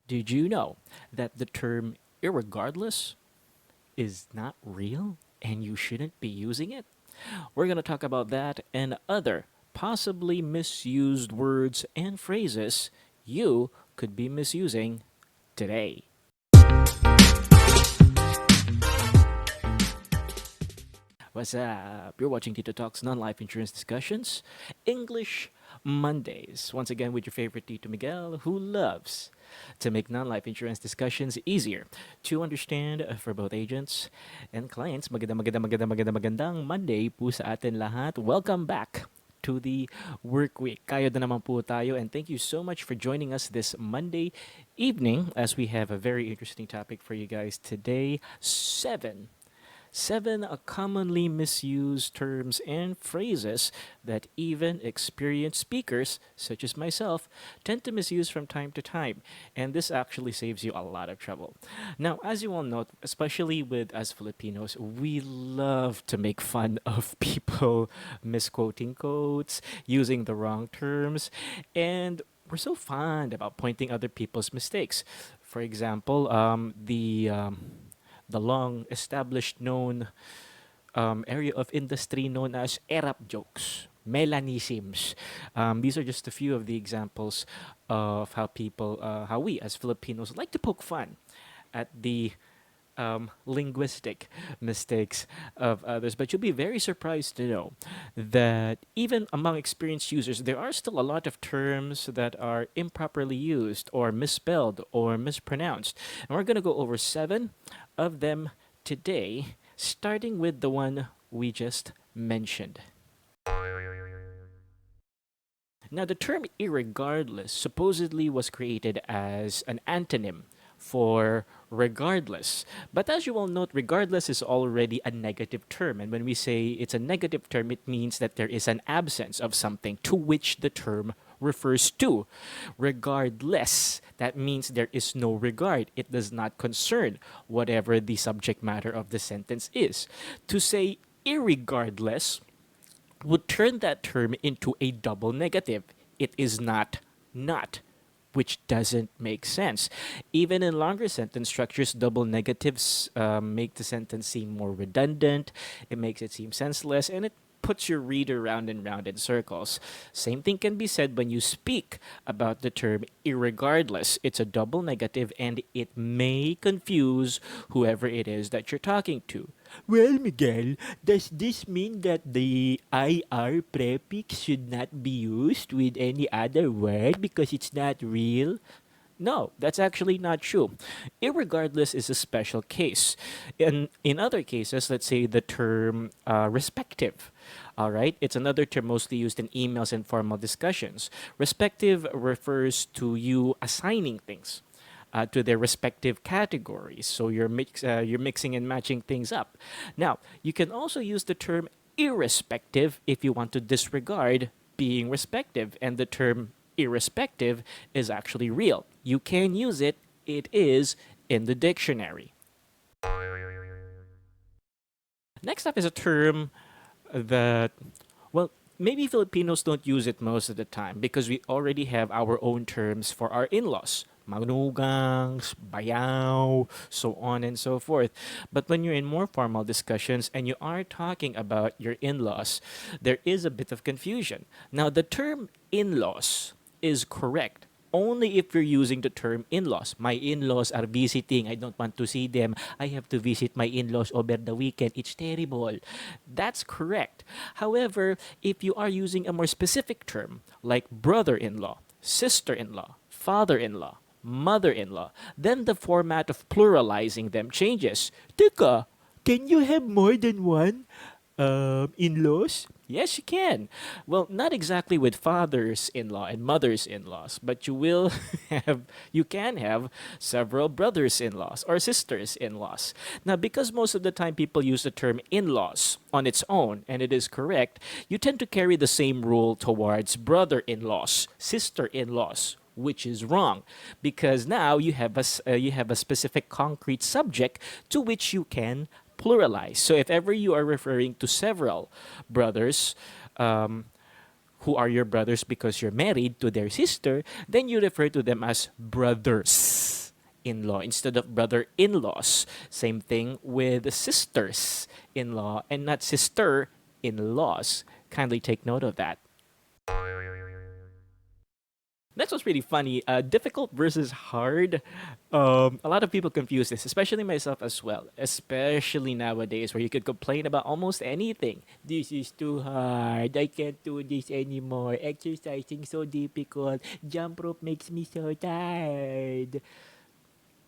Did you know that the term irregardless is not real and you shouldn't be using it? We're going to talk about that and other possibly misused words and phrases you could be misusing today. What's up? You're watching Tito Talks non-life insurance discussions, English Mondays. Once again with your favorite Tito Miguel, who loves to make non-life insurance discussions easier to understand for both agents and clients. Magandang Monday po sa atin lahat. Welcome back to the work week. Kayo na naman po tayo, and thank you so much for joining us this Monday evening as we have a very interesting topic for you guys today. Seven commonly misused terms and phrases that even experienced speakers, such as myself, tend to misuse from time to time. And this actually saves you a lot of trouble. Now, as you all know, especially with us Filipinos, we love to make fun of people misquoting quotes, using the wrong terms, and we're so fond about pointing other people's mistakes. For example, the long established known area of industry known as Arab jokes, Melanisms. These are just a few of the examples of how we as Filipinos like to poke fun at the linguistic mistakes of others. But you'll be very surprised to know that even among experienced users, there are still a lot of terms that are improperly used or misspelled or mispronounced. And we're going to go over seven of them today, starting with the one we just mentioned. Now, the term irregardless supposedly was created as an antonym for regardless. But as you all note, regardless is already a negative term. And when we say it's a negative term, it means that there is an absence of something to which the term refers to. Regardless, that means there is no regard. It does not concern whatever the subject matter of the sentence is. To say irregardless would turn that term into a double negative. It is not, which doesn't make sense. Even in longer sentence structures, double negatives make the sentence seem more redundant, it makes it seem senseless, and it puts your reader round and round in circles. Same thing can be said when you speak about the term irregardless. It's a double negative and it may confuse whoever it is that you're talking to. Well, Miguel, does this mean that the IR prefix should not be used with any other word because it's not real? No, that's actually not true. Irregardless is a special case. In other cases, let's say the term respective. All right, it's another term mostly used in emails and formal discussions. Respective refers to you assigning things to their respective categories. So you're mixing and matching things up. Now, you can also use the term irrespective if you want to disregard being respective, and the term irrespective is actually real. You can use it. It is in the dictionary. Next up is a term that, well, maybe Filipinos don't use it most of the time because we already have our own terms for our in-laws. Manugangs, bayaw, so on and so forth. But when you're in more formal discussions and you are talking about your in-laws, there is a bit of confusion. Now, the term in-laws is correct only if you're using the term in-laws. My in-laws are visiting. I don't want to see them. I have to visit my in-laws over the weekend. It's terrible. That's correct. However, if you are using a more specific term like brother-in-law, sister-in-law, father-in-law, mother-in-law, then the format of pluralizing them changes. Teka, can you have more than one in-laws? Yes, you can. Well, not exactly with fathers-in-law and mothers-in-laws, but you can have several brothers-in-laws or sisters-in-laws. Now, because most of the time people use the term in-laws on its own, and it is correct, you tend to carry the same rule towards brother-in-laws, sister-in-laws, which is wrong because now you have a specific concrete subject to which you can pluralize. So if ever you are referring to several brothers who are your brothers because you're married to their sister, then you refer to them as brothers. in-law instead of brother-in-laws. Same thing with sisters-in-law and not sister-in-laws. Kindly take note of that. Next was pretty funny. Difficult versus hard. A lot of people confuse this, especially myself as well. Especially nowadays, where you could complain about almost anything. This is too hard. I can't do this anymore. Exercising so difficult. Jump rope makes me so tired.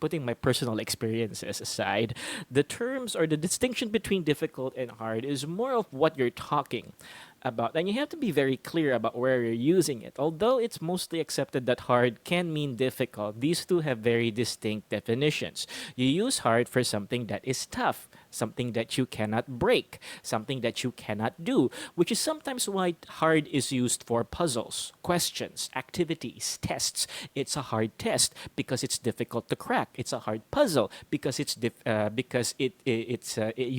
Putting my personal experiences aside, the terms or the distinction between difficult and hard is more of what you're talking about. And you have to be very clear about where you're using it. Although it's mostly accepted that hard can mean difficult, these two have very distinct definitions. You use hard for something that is tough, something that you cannot break, something that you cannot do, which is sometimes why hard is used for puzzles, questions, activities, tests. It's a hard test because it's difficult to crack. It's a hard puzzle because you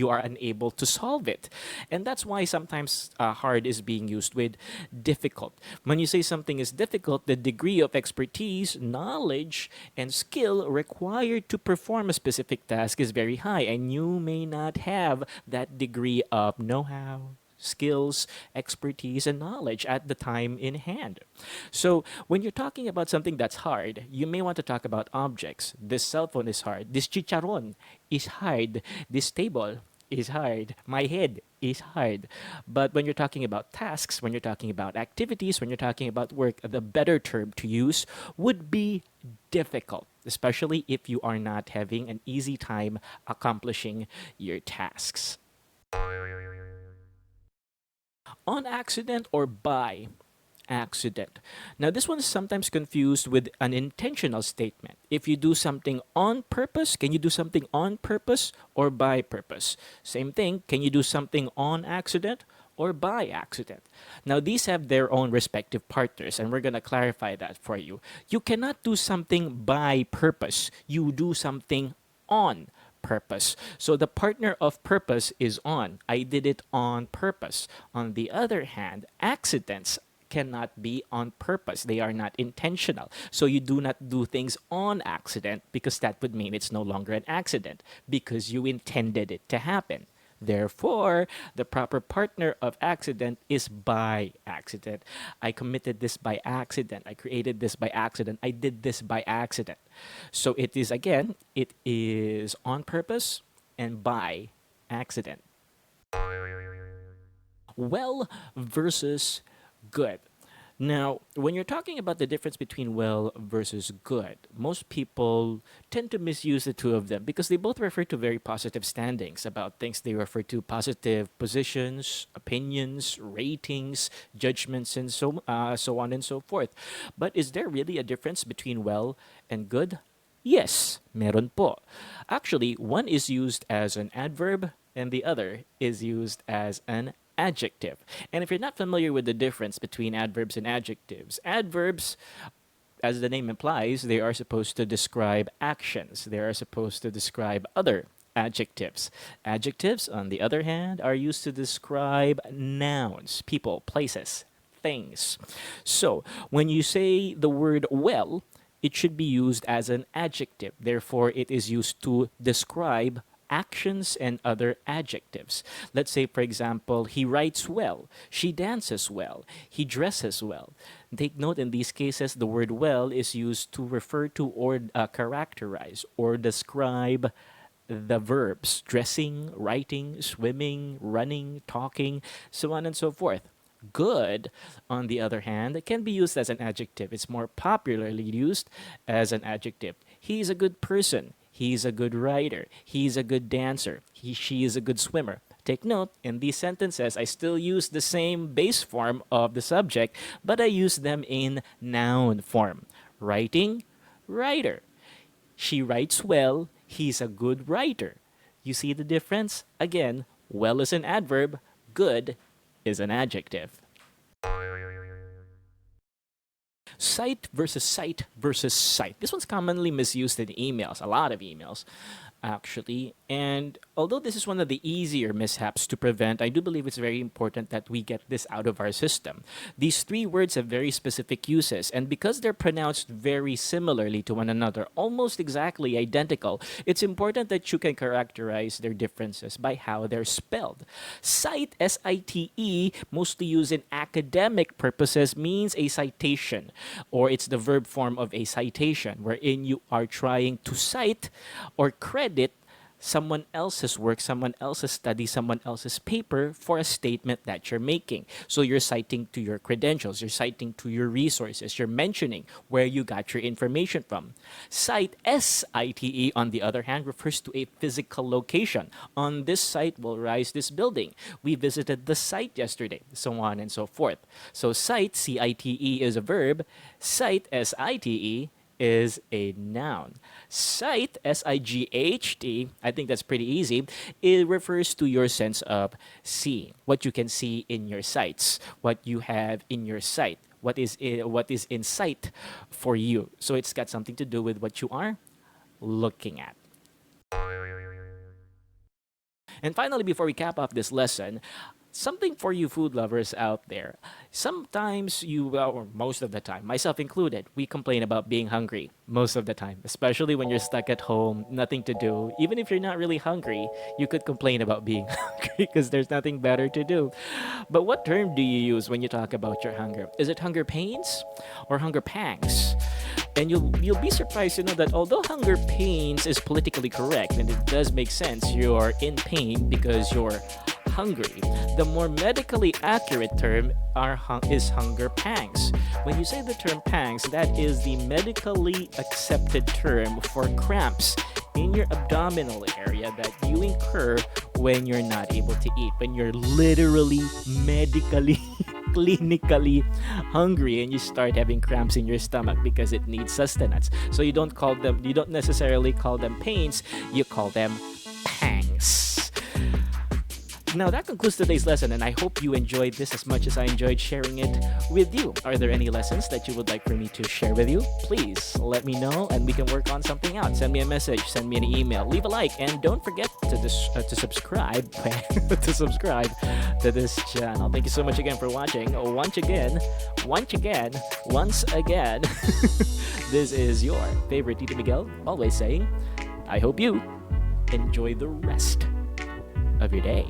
are unable to solve it, and that's why sometimes hard is being used with difficult. When you say something is difficult, the degree of expertise, knowledge, and skill required to perform a specific task is very high, and you may not have that degree of know-how, skills, expertise, and knowledge at the time in hand. So, when you're talking about something that's hard, you may want to talk about objects. This cell phone is hard. This chicharon is hard. This table is hard. My head is hard. But when you're talking about tasks, when you're talking about activities, when you're talking about work, the better term to use would be difficult, especially if you are not having an easy time accomplishing your tasks. On accident or by accident. Now, this one is sometimes confused with an intentional statement. If you do something on purpose, can you do something on purpose or by purpose? Same thing, can you do something on accident or by accident? Now, these have their own respective partners, and we're going to clarify that for you. You cannot do something by purpose, you do something on purpose. So the partner of purpose is on. I did it on purpose. On the other hand, accidents cannot be on purpose. They are not intentional. So you do not do things on accident because that would mean it's no longer an accident because you intended it to happen. Therefore, the proper partner of accident is by accident. I committed this by accident. I created this by accident. I did this by accident. So it is, again, it is on purpose and by accident. Well versus good. Now, when you're talking about the difference between well versus good, most people tend to misuse the two of them because they both refer to very positive standings about things. They refer to positive positions, opinions, ratings, judgments, and so on and so forth. But is there really a difference between well and good? Yes, meron po. Actually, one is used as an adverb and the other is used as an adjective. And if you're not familiar with the difference between adverbs and adverbs, as the name implies, they are supposed to describe actions. They are supposed to describe other adjectives. Adjectives, on the other hand, are used to describe nouns, people, places, things. So, when you say the word well, it should be used as an adjective. Therefore, it is used to describe actions and other adjectives. Let's say, for example, he writes well, she dances well, he dresses well. Take note, in these cases, the word well is used to refer to or characterize or describe the verbs dressing, writing, swimming, running, talking, so on and so forth. Good, on the other hand, can be used as an adjective. It's more popularly used as an adjective. He's a good person. He's a good writer. He's a good dancer. She is a good swimmer. Take note, in these sentences, I still use the same base form of the subject, but I use them in noun form. Writing, writer. She writes well. He's a good writer. You see the difference? Again, well is an adverb. Good is an adjective. Site versus site versus site. This one's commonly misused in emails, a lot of emails. actually. And although this is one of the easier mishaps to prevent, I do believe it's very important that we get this out of our system. These three words have very specific uses, and because they're pronounced very similarly to one another, almost exactly identical, it's important that you can characterize their differences by how they're spelled. Cite, S-I-T-E, mostly used in academic purposes, means a citation, or it's the verb form of a citation, wherein you are trying to cite or credit someone else's work, someone else's study, someone else's paper for a statement that you're making. So you're citing to your credentials, you're citing to your resources, you're mentioning where you got your information from. Site, S-I-T-E, on the other hand, refers to a physical location. On this site will rise this building. We visited the site yesterday, so on and so forth. So site, C-I-T-E, is a verb. Site, S-I-T-E, is a noun. Sight, S-I-G-H-T, I think that's pretty easy. It refers to your sense of seeing, what you can see in your sights, what you have in your sight, what is in sight for you. So it's got something to do with what you are looking at. And finally, before we cap off this lesson, something for you food lovers out there. Sometimes or most of the time, myself included, we complain about being hungry most of the time, especially when you're stuck at home, nothing to do. Even if you're not really hungry, you could complain about being hungry because there's nothing better to do. But what term do you use when you talk about your hunger? Is it hunger pains or hunger pangs? And you'll be surprised to know that although hunger pains is politically correct and it does make sense, you're in pain because you're hungry. The more medically accurate term is hunger pangs. When you say the term pangs, that is the medically accepted term for cramps in your abdominal area that you incur when you're not able to eat, when you're literally, medically, clinically hungry and you start having cramps in your stomach because it needs sustenance. So you don't necessarily call them pains, you call them pangs. Now that concludes today's lesson, and I hope you enjoyed this as much as I enjoyed sharing it with you. Are there any lessons that you would like for me to share with you? Please let me know and we can work on something out. Send me a message, send me an email, leave a like, and don't forget to subscribe to subscribe to this channel. Thank you so much again for watching. Once again, this is your favorite Tito Miguel, always saying, I hope you enjoy the rest of your day.